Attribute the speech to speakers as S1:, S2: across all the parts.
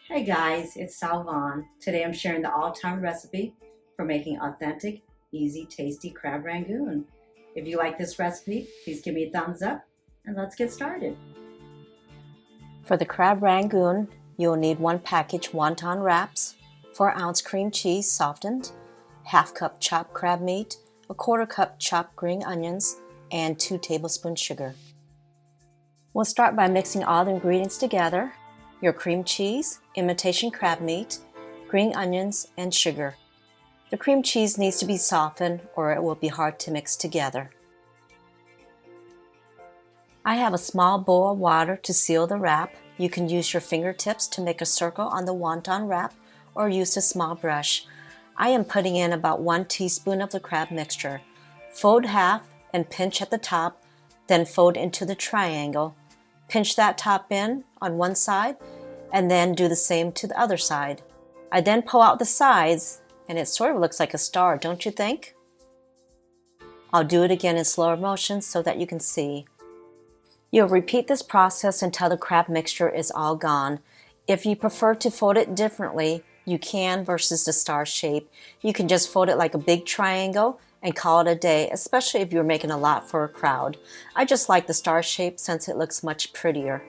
S1: Hey guys, it's Salvan. Today I'm sharing the all-time recipe for making authentic, easy, tasty Crab Rangoon. If you like this recipe, please give me a thumbs up and let's get started.
S2: For the Crab Rangoon, you'll need 1 package wonton wraps, 4-ounce cream cheese softened, half cup chopped crab meat, a 1/4 cup chopped green onions, and 2 tablespoons sugar. We'll start by mixing all the ingredients together: your cream cheese, imitation crab meat, green onions, and sugar. The cream cheese needs to be softened or it will be hard to mix together. I have a small bowl of water to seal the wrap. You can use your fingertips to make a circle on the wonton wrap or use a small brush. I am putting in about 1 teaspoon of the crab mixture. Fold half and pinch at the top, then fold into the triangle. Pinch that top in on one side and then do the same to the other side. I then pull out the sides and it sort of looks like a star, don't you think? I'll do it again in slower motion so that you can see. You'll repeat this process until the crab mixture is all gone. If you prefer to fold it differently, you can versus the star shape. You can just fold it like a big triangle and call it a day, especially if you're making a lot for a crowd. I just like the star shape since it looks much prettier.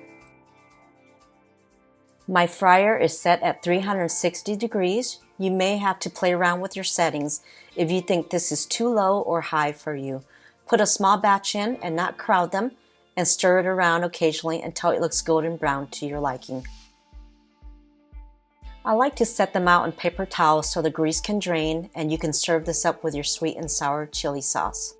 S2: My fryer is set at 360 degrees. You may have to play around with your settings if you think this is too low or high for you. Put a small batch in and not crowd them, and stir it around occasionally until it looks golden brown to your liking. I like to set them out in paper towels so the grease can drain, and you can serve this up with your sweet and sour chili sauce.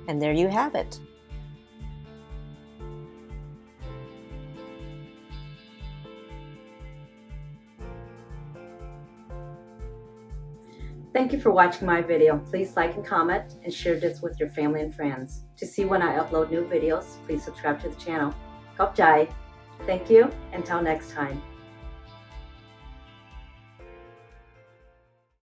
S2: And there you have it.
S1: Thank you for watching my video. Please like and comment and share this with your family and friends. To see when I upload new videos, please subscribe to the channel. Khop Jai. Thank you. Until next time.